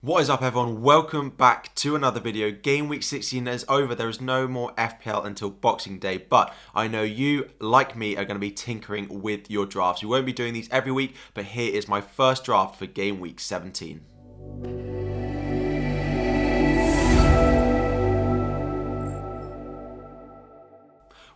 What is up, everyone? Welcome back to another video. Game week 16 is over. There is no more FPL until Boxing Day, but I know you, like me, are going to be tinkering with your drafts. We won't be doing these every week, but here is my first draft for game week 17.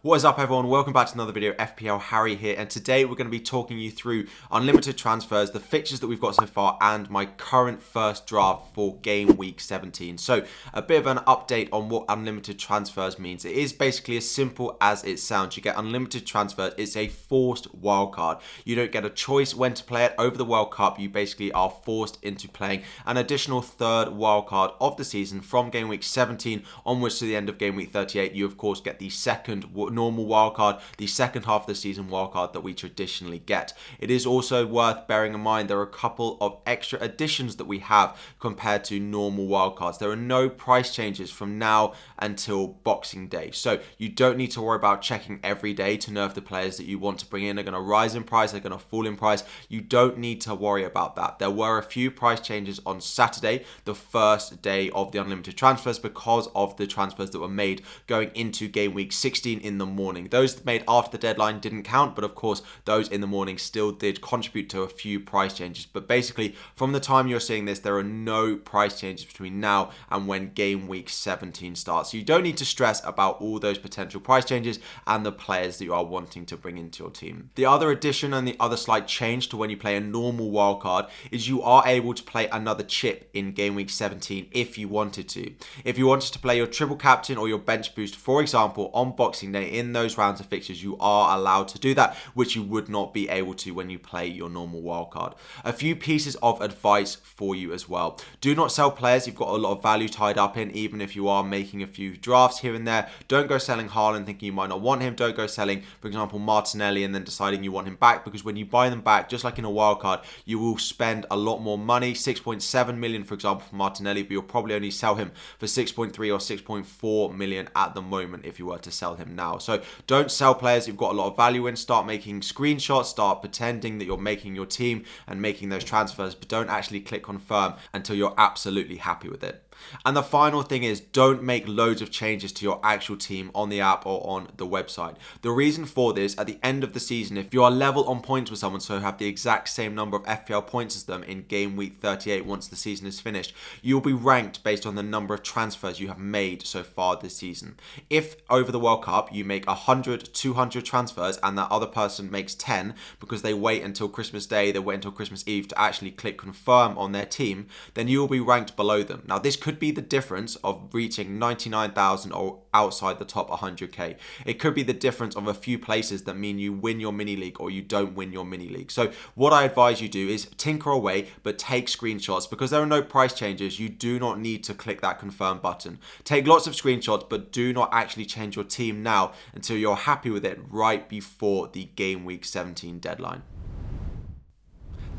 What is up, everyone? Welcome back to another video. FPL Harry here, and today we're going to be talking you through unlimited transfers, the fixtures that we've got so far, and my current first draft for game week 17. So a bit of an update on what unlimited transfers means. It is basically as simple as it sounds. You get unlimited transfers. It's a forced wildcard. You don't get a choice when to play it. Over the World Cup, you basically are forced into playing an additional third wildcard of the season from game week 17 onwards to the end of game week 38. You, of course, get the second normal wildcard, the second half of the season wildcard that we traditionally get. It is also worth bearing in mind there are a couple of extra additions that we have compared to normal wildcards. There are no price changes from now until Boxing Day, so you don't need to worry about checking every day to know if the players that you want to bring in are going to rise in price, they're going to fall in price. You don't need to worry about that. There were a few price changes on Saturday, the first day of the unlimited transfers, because of the transfers that were made going into game week 16 in the morning. Those made after the deadline didn't count, but of course those in the morning still did contribute to a few price changes. But basically, from the time you're seeing this, there are no price changes between now and when game week 17 starts. So you don't need to stress about all those potential price changes and the players that you are wanting to bring into your team. The other addition and the other slight change to when you play a normal wildcard is you are able to play another chip in game week 17 if you wanted to. If you wanted to play your triple captain or your bench boost, for example, on Boxing Day in those rounds of fixtures, you are allowed to do that, which you would not be able to when you play your normal wildcard. A few pieces of advice for you as well. Do not sell players you've got a lot of value tied up in, even if you are making a few drafts here and there. Don't go selling Haaland thinking you might not want him. Don't go selling, for example, Martinelli and then deciding you want him back, because when you buy them back, just like in a wildcard, you will spend a lot more money. 6.7 million, for example, for Martinelli, but you'll probably only sell him for 6.3 or 6.4 million at the moment if you were to sell him now. So don't sell players you've got a lot of value in. Start making screenshots, start pretending that you're making your team and making those transfers, but don't actually click confirm until you're absolutely happy with it. And the final thing is, don't make loads of changes to your actual team on the app or on the website. The reason for this, at the end of the season, if you are level on points with someone, so have the exact same number of FPL points as them in game week 38 once the season is finished, you will be ranked based on the number of transfers you have made so far this season. If over the World Cup you make 100, 200 transfers and that other person makes 10 because they wait until Christmas Day, they wait until Christmas Eve to actually click confirm on their team, then you will be ranked below them. Now, this could be the difference of reaching 99,000 or outside the top 100k. It could be the difference of a few places that mean you win your mini league or you don't win your mini league. So what I advise you do is tinker away, but take screenshots. Because there are no price changes, you do not need to click that confirm button. Take lots of screenshots, but do not actually change your team now until you're happy with it right before the game week 17 deadline.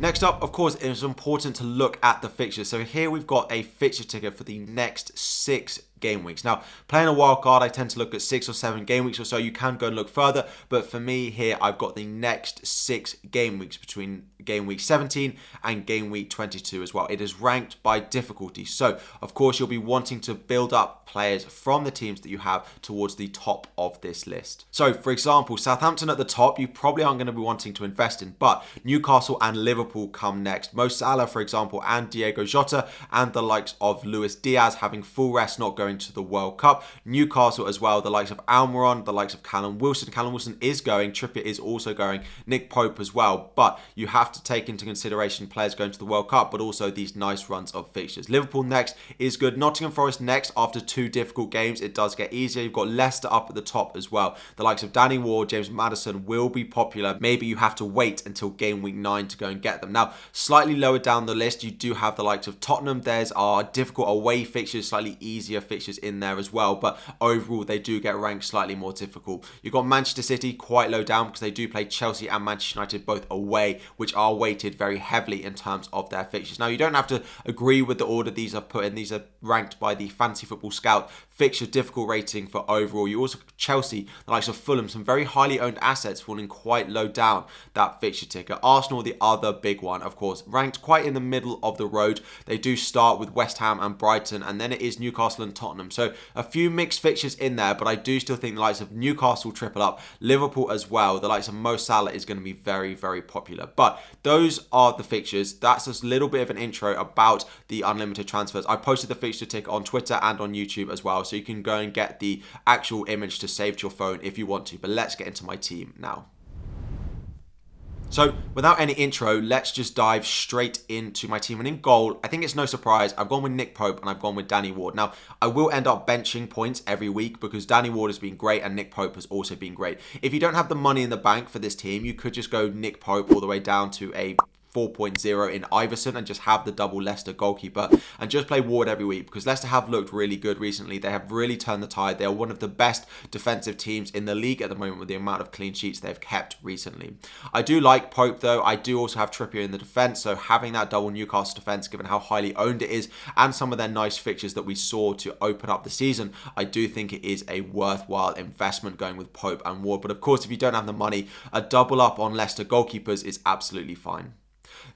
Next up, of course, it is important to look at the fixtures. So here we've got a fixture ticket for the next 6 game weeks. Now, playing a wild card, I tend to look at 6 or 7 game weeks or so. You can go and look further, but for me here, I've got the next 6 game weeks between game week 17 and game week 22 as well. It is ranked by difficulty. So, of course, you'll be wanting to build up players from the teams that you have towards the top of this list. So, for example, Southampton at the top, you probably aren't going to be wanting to invest in, but Newcastle and Liverpool come next. Mo Salah, for example, and Diego Jota, and the likes of Luis Diaz having full rest, not going to the World Cup. Newcastle as well, the likes of Almiron, the likes of Callum Wilson. Callum Wilson is going, Trippier is also going, Nick Pope as well, but you have to take into consideration players going to the World Cup, but also these nice runs of fixtures. Liverpool next is good. Nottingham Forest next after 2 difficult games. It does get easier. You've got Leicester up at the top as well. The likes of Danny Ward, James Maddison will be popular. Maybe you have to wait until game week 9 to go and get them. Now, slightly lower down the list, you do have the likes of Tottenham. There's our difficult away fixtures, slightly easier fixtures fixtures in there as well, but overall they do get ranked slightly more difficult. You've got Manchester City quite low down because they do play Chelsea and Manchester United both away, which are weighted very heavily in terms of their fixtures. Now, you don't have to agree with the order these are put in. These are ranked by the Fantasy Football Scout fixture difficult rating for overall. You also Chelsea, the likes of Fulham, some very highly owned assets falling quite low down that fixture ticker. Arsenal, the other big one, of course, ranked quite in the middle of the road. They do start with West Ham and Brighton, and then it is Newcastle and Tottenham. So a few mixed fixtures in there, but I do still think the likes of Newcastle triple up, Liverpool as well, the likes of Mo Salah is going to be very, very popular. But those are the fixtures. That's just a little bit of an intro about the unlimited transfers. I posted the fixture ticker on Twitter and on YouTube as well, so you can go and get the actual image to save to your phone if you want to. But let's get into my team now. So without any intro, let's just dive straight into my team. And in goal, I think it's no surprise, I've gone with Nick Pope and I've gone with Danny Ward. Now, I will end up benching points every week because Danny Ward has been great and Nick Pope has also been great. If you don't have the money in the bank for this team, you could just go Nick Pope all the way down to a 4.0 in Iverson and just have the double Leicester goalkeeper and just play Ward every week because Leicester have looked really good recently. They have really turned the tide. They are one of the best defensive teams in the league at the moment with the amount of clean sheets they've kept recently. I do like Pope though. I do also have Trippier in the defence, so having that double Newcastle defence, given how highly owned it is and some of their nice fixtures that we saw to open up the season, I do think it is a worthwhile investment going with Pope and Ward. But of course, if you don't have the money, a double up on Leicester goalkeepers is absolutely fine.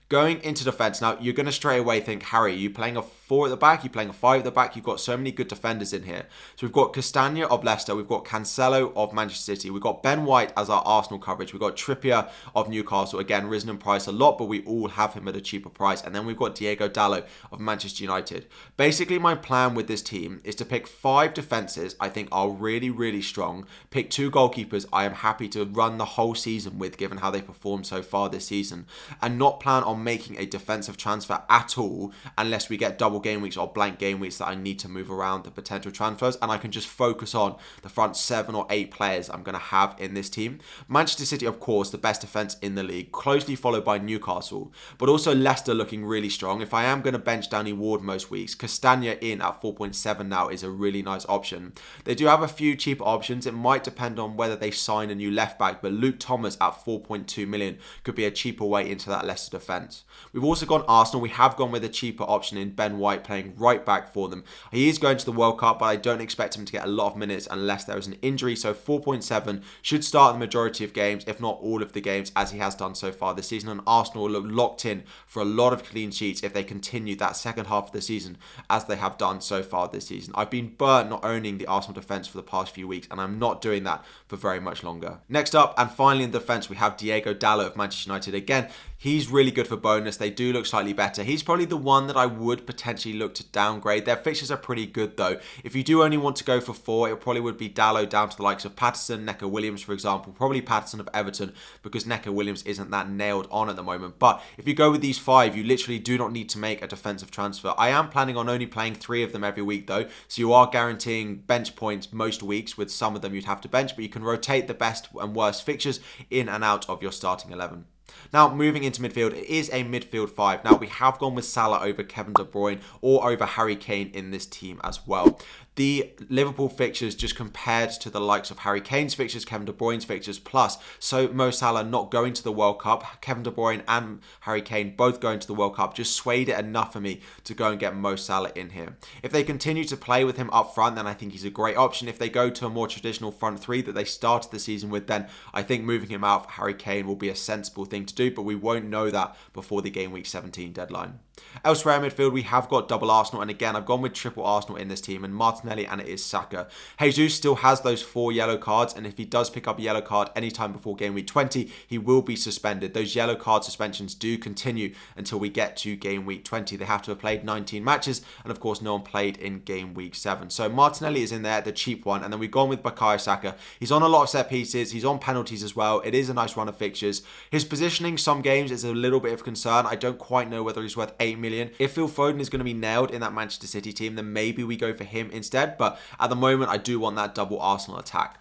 Going into defence, now you're going to straight away think, Harry, are you playing a 4 at the back? You're playing a 5 at the back? You've got so many good defenders in here. So we've got Castagna of Leicester, we've got Cancelo of Manchester City, we've got Ben White as our Arsenal coverage, we've got Trippier of Newcastle, again risen in price a lot, but we all have him at a cheaper price, and then we've got Diego Dalot of Manchester United. Basically, my plan with this team is to pick 5 defences I think are really, really strong, pick 2 goalkeepers I am happy to run the whole season with, given how they performed so far this season, and not plan on making a defensive transfer at all unless we get double game weeks or blank game weeks that I need to move around the potential transfers, and I can just focus on the front 7 or 8 players I'm going to have in this team. Manchester City, of course, the best defence in the league, closely followed by Newcastle, but also Leicester looking really strong. If I am going to bench Danny Ward most weeks, Castagna in at 4.7 now is a really nice option. They do have a few cheaper options. It might depend on whether they sign a new left back, but Luke Thomas at 4.2 million could be a cheaper way into that Leicester defence. We've also gone Arsenal. We have gone with a cheaper option in Ben White playing right back for them. He is going to the World Cup, but I don't expect him to get a lot of minutes unless there is an injury. So 4.7 should start the majority of games, if not all of the games, as he has done so far this season. And Arsenal will look locked in for a lot of clean sheets if they continue that second half of the season as they have done so far this season. I've been burnt not owning the Arsenal defence for the past few weeks, and I'm not doing that for very much longer. Next up, and finally in defence, we have Diego Dalot of Manchester United. Again, he's really good for bonus. They do look slightly better. He's probably the one that I would potentially look to downgrade. Their fixtures are pretty good though. If you do only want to go for 4, it probably would be Dalot down to the likes of Patterson, Neco Williams for example, probably Patterson of Everton because Neco Williams isn't that nailed on at the moment. But if you go with these 5, you literally do not need to make a defensive transfer. I am planning on only playing 3 of them every week though, so you are guaranteeing bench points most weeks. With some of them you'd have to bench, but you can rotate the best and worst fixtures in and out of your starting 11. Now, moving into midfield, it is a midfield 5. Now, we have gone with Salah over Kevin De Bruyne or over Harry Kane in this team as well. The Liverpool fixtures just compared to the likes of Harry Kane's fixtures, Kevin De Bruyne's fixtures, plus so Mo Salah not going to the World Cup, Kevin De Bruyne and Harry Kane both going to the World Cup, just swayed it enough for me to go and get Mo Salah in here. If they continue to play with him up front, then I think he's a great option. If they go to a more traditional front 3 that they started the season with, then I think moving him out for Harry Kane will be a sensible thing to do, but we won't know that before the Game Week 17 deadline. Elsewhere in midfield, we have got double Arsenal, and again, I've gone with triple Arsenal in this team, and Martinelli and it is Saka. Jesus still has those 4 yellow cards, and if he does pick up a yellow card anytime before Game Week 20, he will be suspended. Those yellow card suspensions do continue until we get to Game Week 20. They have to have played 19 matches, and of course, no one played in Game Week 7. So Martinelli is in there, the cheap one, and then we've gone with Bukayo Saka. He's on a lot of set pieces, he's on penalties as well. It is a nice run of fixtures. His positioning some games is a little bit of concern. I don't quite know whether he's worth 8 million. If Phil Foden is going to be nailed in that Manchester City team, then maybe we go for him instead. But at the moment, I do want that double Arsenal attack.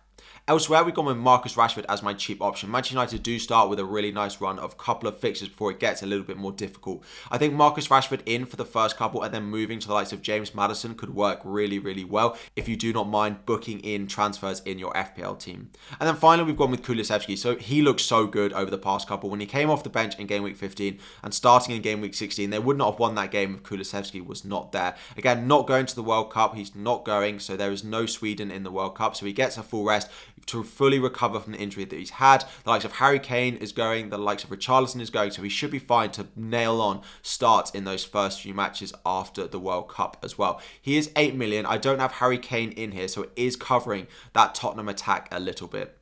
Elsewhere, we've gone with Marcus Rashford as my cheap option. Manchester United do start with a really nice run of a couple of fixtures before it gets a little bit more difficult. I think Marcus Rashford in for the first couple and then moving to the likes of James Maddison could work really, really well if you do not mind booking in transfers in your FPL team. And then finally, we've gone with Kulusevski. So he looks so good over the past couple. When he came off the bench in game week 15 and starting in game week 16, they would not have won that game if Kulusevski was not there. Again, not going to the World Cup. He's not going, so there is no Sweden in the World Cup. So he gets a full rest to fully recover from the injury that he's had. The likes of Harry Kane is going, the likes of Richarlison is going, so he should be fine to nail on starts in those first few matches after the World Cup as well. He is 8 million. I don't have Harry Kane in here, so it is covering that Tottenham attack a little bit.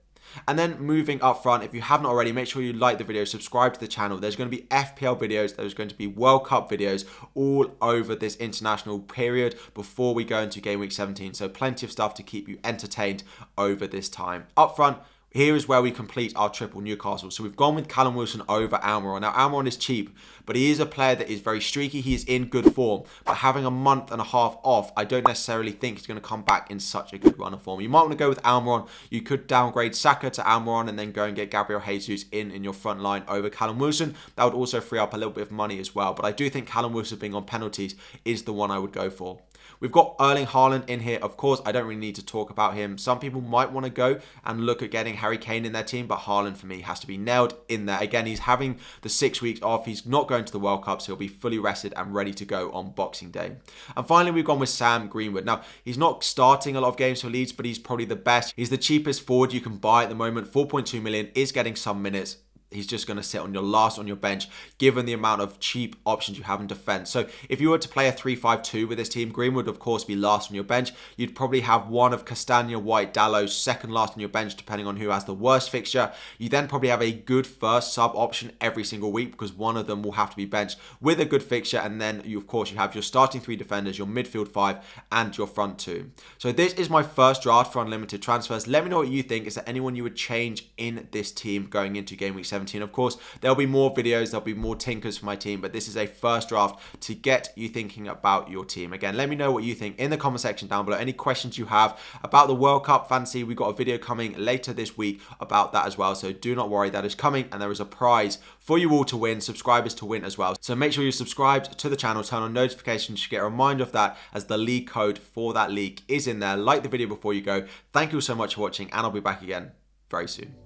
And then moving up front, if you haven't already, make sure you like the video, subscribe to the channel. There's going to be FPL videos, there's going to be World Cup videos all over this international period before we go into Game Week 17. So plenty of stuff to keep you entertained over this time. Up front, here is where we complete our triple Newcastle. So we've gone with Callum Wilson over Almiron. Now, Almiron is cheap, but he is a player that is very streaky. He is in good form. But having a month and a half off, I don't necessarily think he's going to come back in such a good run of form. You might want to go with Almiron. You could downgrade Saka to Almiron and then go and get Gabriel Jesus in your front line over Callum Wilson. That would also free up a little bit of money as well. But I do think Callum Wilson being on penalties is the one I would go for. We've got Erling Haaland in here. Of course, I don't really need to talk about him. Some people might want to go and look at getting Harry Kane in their team, but Haaland for me has to be nailed in there. Again, he's having the 6 weeks off. He's not going to the World Cup, so he'll be fully rested and ready to go on Boxing Day. And finally, we've gone with Sam Greenwood. Now, he's not starting a lot of games for Leeds, but he's probably the best. He's the cheapest forward you can buy at the moment. 4.2 million, is getting some minutes. He's just going to sit on your bench, given the amount of cheap options you have in defence. So if you were to play a 3-5-2 with this team, Green would of course be last on your bench. You'd probably have one of Castagna, White, Dalot second last on your bench, depending on who has the worst fixture. You then probably have a good first sub option every single week because one of them will have to be benched with a good fixture. And then you have your starting 3 defenders, your midfield 5 and your front 2. So this is my first draft for unlimited transfers. Let me know what you think. Is there anyone you would change in this team going into Game Week 17? Of course, there'll be more videos, there'll be more tinkers for my team, but this is a first draft to get you thinking about your team. Again, let me know what you think in the comment section down below. Any questions you have about the World Cup fantasy, we've got a video coming later this week about that as well, so do not worry, that is coming, and there is a prize for you all to win, subscribers to win as well. So make sure you're subscribed to the channel, turn on notifications to get a reminder of that, as the league code for that league is in there. Like the video before you go. Thank you so much for watching, and I'll be back again very soon.